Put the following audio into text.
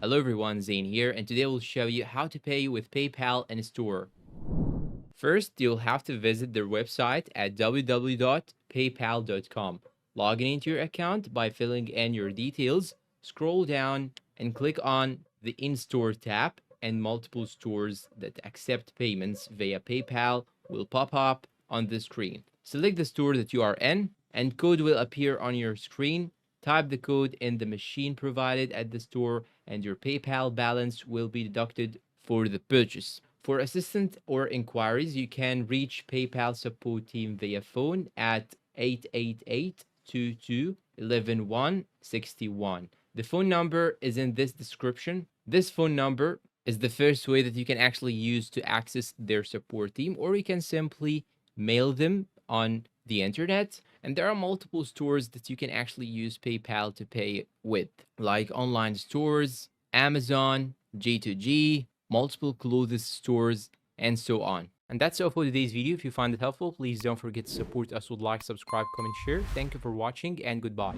Hello everyone, Zane here, and today we'll show you how to pay with PayPal in store. First, you'll have to visit their website at www.paypal.com. Log into your account by filling in your details, scroll down and click on the In-Store tab, and multiple stores that accept payments via PayPal will pop up on the screen. Select the store that you are in, and code will appear on your screen. Type the code in the machine provided at the store, and your PayPal balance will be deducted for the purchase. For assistance or inquiries, you can reach PayPal support team via phone at 888-22-11161. The phone number is in this description. This phone number is the first way that you can actually use to access their support team, or you can simply mail them on the internet. And there are multiple stores that you can actually use PayPal to pay with, like online stores, Amazon, G2G, multiple clothes stores, and so on. And that's all for today's video. If you find it helpful, please don't forget to support us with like, subscribe, comment, share. Thank you for watching, and goodbye.